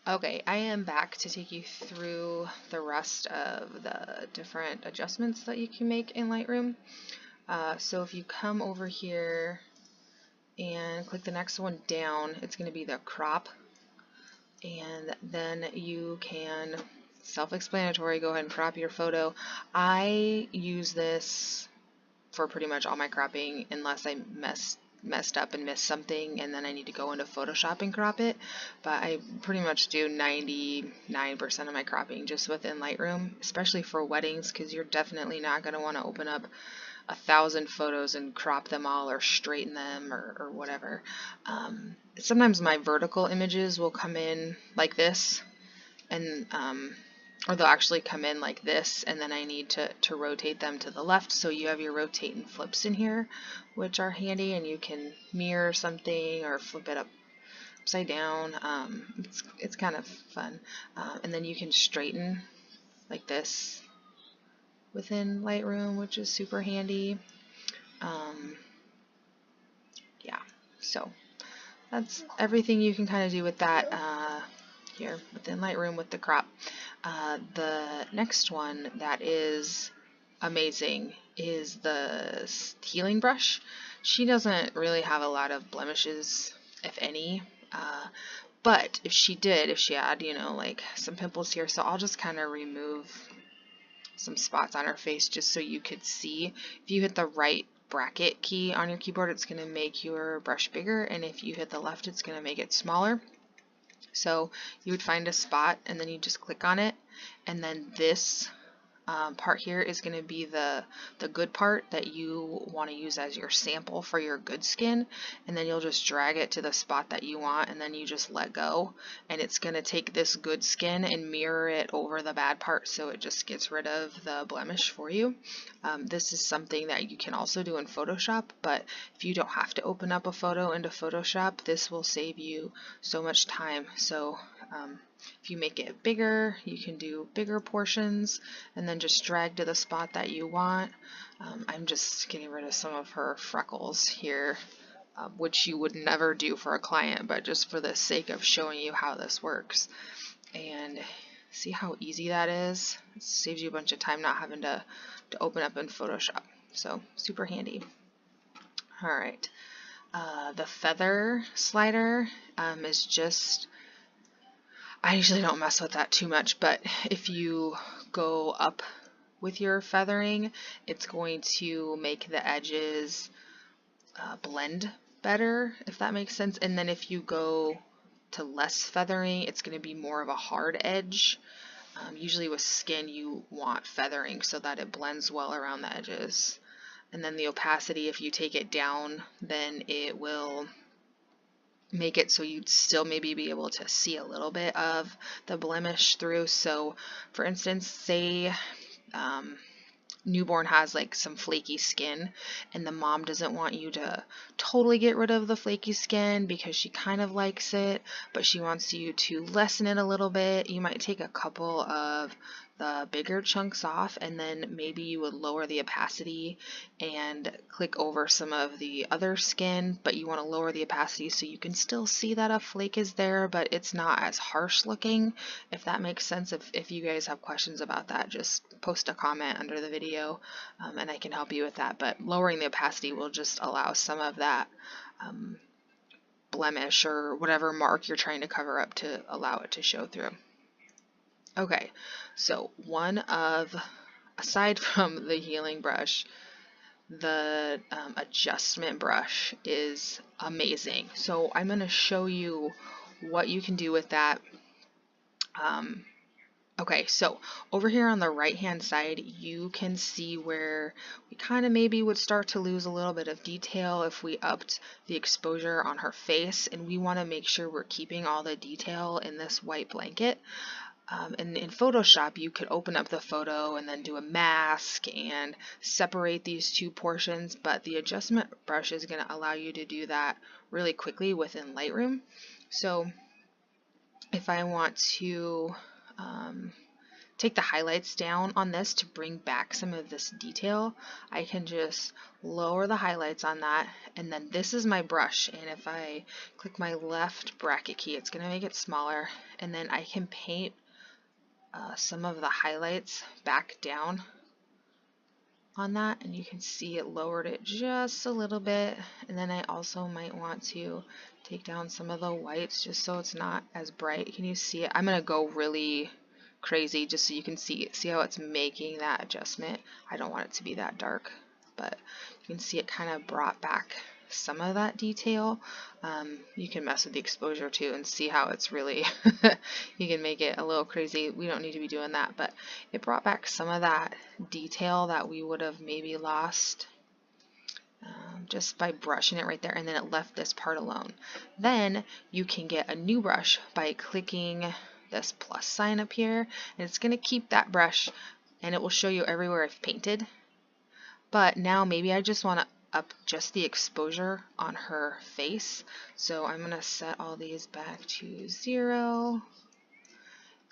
Okay, I am back to take you through the rest of the different adjustments that you can make in Lightroom. So if you come over here and click the next one down, it's going to be the crop, and then you can, self-explanatory, go ahead and crop your photo. I use this for pretty much all my cropping unless I messed up and missed something and then I need to go into Photoshop and crop it, but I pretty much do 99% of my cropping just within Lightroom, especially for weddings, because you're definitely not going to want to open up 1,000 photos and crop them all or straighten them or whatever. Sometimes my vertical images will come in like this, and or they'll actually come in like this, and then I need to rotate them to the left. So you have your rotate and flips in here, which are handy, and you can mirror something or flip it upside down. It's kind of fun. And then you can straighten like this within Lightroom, which is super handy. Yeah, so that's everything you can kind of do with that here within Lightroom with the crop. The next one that is amazing is the healing brush. She doesn't really have a lot of blemishes, if any, but if she had, like some pimples here, so I'll just kind of remove some spots on her face just so you could see. If you hit the right bracket key on your keyboard, it's going to make your brush bigger, and if you hit the left, it's going to make it smaller. So you would find a spot and then you just click on it, and then this part here is going to be the good part that you want to use as your sample for your good skin, and then you'll just drag it to the spot that you want, and then you just let go, and it's going to take this good skin and mirror it over the bad part, so it just gets rid of the blemish for you. This is something that you can also do in Photoshop, but if you don't have to open up a photo into Photoshop, this will save you so much time. So if you make it bigger, you can do bigger portions and then just drag to the spot that you want. I'm just getting rid of some of her freckles here, which you would never do for a client, but just for the sake of showing you how this works. And see how easy that is? It saves you a bunch of time not having to open up in Photoshop. So super handy. Alright, the feather slider is just, I usually don't mess with that too much, but if you go up with your feathering, it's going to make the edges blend better, if that makes sense. And then if you go to less feathering, it's going to be more of a hard edge. Usually with skin, you want feathering so that it blends well around the edges. And then the opacity, if you take it down, then it will make it so you'd still maybe be able to see a little bit of the blemish through. So for instance, say newborn has like some flaky skin, and the mom doesn't want you to totally get rid of the flaky skin because she kind of likes it, but she wants you to lessen it a little bit. You might take a couple of the bigger chunks off, and then maybe you would lower the opacity and click over some of the other skin, but you want to lower the opacity so you can still see that a flake is there, but it's not as harsh looking, if that makes sense. If you guys have questions about that, just post a comment under the video and I can help you with that. But lowering the opacity will just allow some of that blemish or whatever mark you're trying to cover up to allow it to show through. Okay, so aside from the healing brush, the adjustment brush is amazing. So I'm going to show you what you can do with that. Okay, so over here on the right hand side, you can see where we kind of maybe would start to lose a little bit of detail if we upped the exposure on her face, and we want to make sure we're keeping all the detail in this white blanket. And in Photoshop, you could open up the photo and then do a mask and separate these two portions, but the adjustment brush is going to allow you to do that really quickly within Lightroom. So if I want to take the highlights down on this to bring back some of this detail, I can just lower the highlights on that, and then this is my brush, and if I click my left bracket key, it's going to make it smaller, and then I can paint some of the highlights back down on that, and you can see it lowered it just a little bit. And then I also might want to take down some of the whites just so it's not as bright. Can you see it? I'm going to go really crazy just so you can see it. See how it's making that adjustment? I don't want it to be that dark, but you can see it kind of brought back some of that detail. You can mess with the exposure too and see how it's really you can make it a little crazy. We don't need to be doing that, but it brought back some of that detail that we would have maybe lost just by brushing it right there, and then it left this part alone. Then you can get a new brush by clicking this plus sign up here, and it's going to keep that brush and it will show you everywhere I've painted. But now maybe I just want to up just the exposure on her face, so I'm going to set all these back to 0,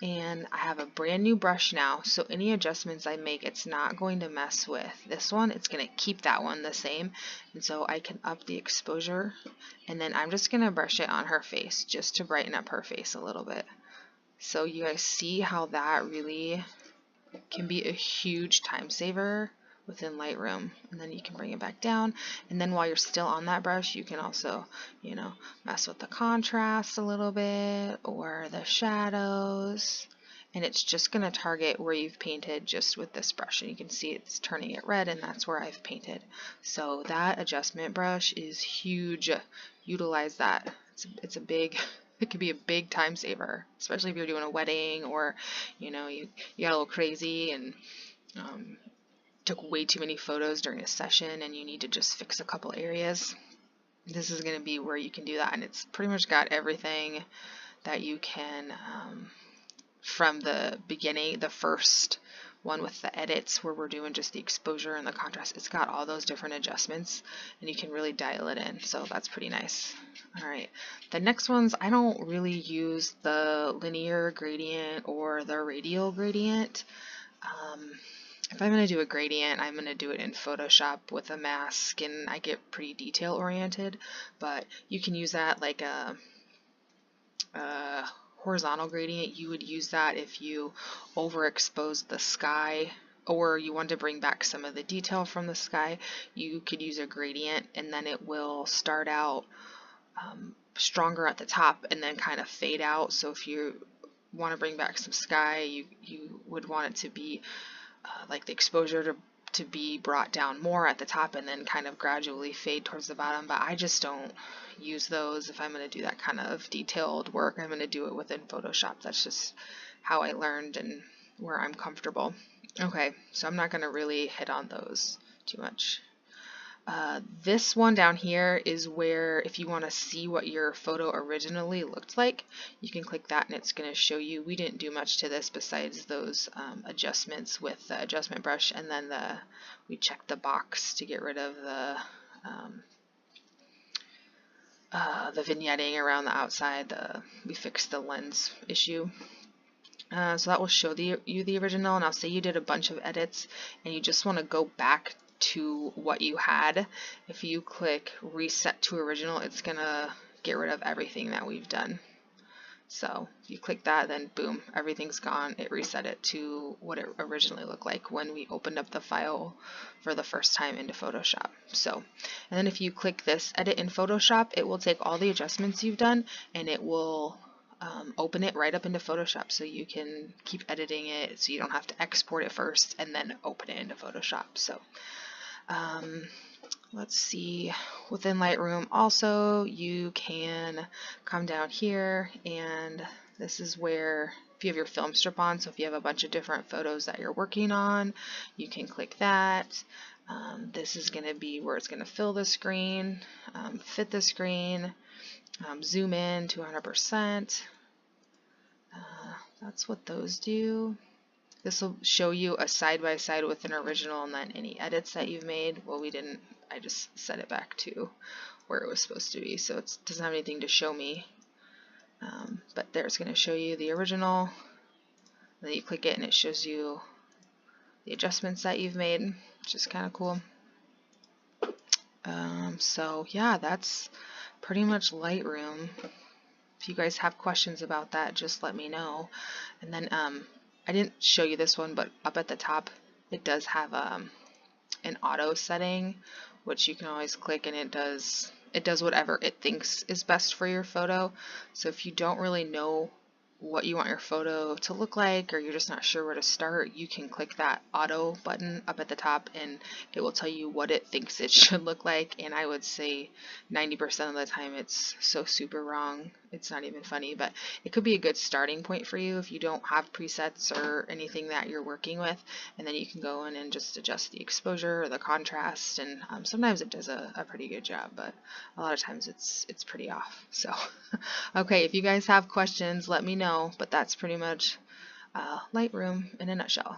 and I have a brand new brush now, so any adjustments I make, it's not going to mess with this one. It's going to keep that one the same, and so I can up the exposure, and then I'm just going to brush it on her face just to brighten up her face a little bit. So you guys see how that really can be a huge time saver within Lightroom. And then you can bring it back down, and then while you're still on that brush, you can also, you know, mess with the contrast a little bit or the shadows, and it's just going to target where you've painted just with this brush, and you can see it's turning it red, and that's where I've painted. So that adjustment brush is huge. Utilize that. It's a big it could be a big time saver, especially if you're doing a wedding, or you know, you got a little crazy and took way too many photos during a session and you need to just fix a couple areas. This is going to be where you can do that, and it's pretty much got everything that you can from the beginning, the first one with the edits where we're doing just the exposure and the contrast. It's got all those different adjustments and you can really dial it in, so that's pretty nice. Alright, the next ones, I don't really use the linear gradient or the radial gradient. If I'm going to do a gradient, I'm going to do it in Photoshop with a mask, and I get pretty detail oriented, but you can use that like a horizontal gradient. You would use that if you overexposed the sky or you want to bring back some of the detail from the sky. You could use a gradient, and then it will start out stronger at the top and then kind of fade out. So if you want to bring back some sky, you would want it to be like the exposure to be brought down more at the top and then kind of gradually fade towards the bottom. But I just don't use those. If I'm going to do that kind of detailed work, I'm going to do it within Photoshop. That's just how I learned and where I'm comfortable. Okay, so I'm not going to really hit on those too much. This one down here is where if you want to see what your photo originally looked like, you can click that and it's going to show you. We didn't do much to this besides those adjustments with the adjustment brush, and then we checked the box to get rid of the vignetting around the outside. We fixed the lens issue. So that will show you the original, and I'll say you did a bunch of edits and you just want to go back to what you had. If you click reset to original, it's gonna get rid of everything that we've done. So if you click that, then boom, everything's gone. It reset it to what it originally looked like when we opened up the file for the first time into Photoshop. So, and then if you click this edit in Photoshop, it will take all the adjustments you've done and it will open it right up into Photoshop, so you can keep editing it, so you don't have to export it first and then open it into Photoshop. So let's see, within Lightroom also you can come down here, and this is where if you have your film strip on, so if you have a bunch of different photos that you're working on, you can click that. This is going to be where it's going to fill the screen, fit the screen, zoom in to 100%. That's what those do. This will show you a side-by-side with an original and then any edits that you've made. Well, we didn't. I just set it back to where it was supposed to be, so it doesn't have anything to show me. But there's going to show you the original then you click it and it shows you the adjustments that you've made, which is kind of cool. So yeah, that's pretty much Lightroom. If you guys have questions about that, just let me know. And then I didn't show you this one, but up at the top it does have an auto setting, which you can always click, and it does whatever it thinks is best for your photo. So if you don't really know what you want your photo to look like, or you're just not sure where to start, you can click that auto button up at the top and it will tell you what it thinks it should look like. And I would say 90% of the time it's so super wrong, it's not even funny, but it could be a good starting point for you if you don't have presets or anything that you're working with. And then you can go in and just adjust the exposure or the contrast, and sometimes it does a pretty good job, but a lot of times it's pretty off. So okay, if you guys have questions, let me know, but that's pretty much Lightroom in a nutshell.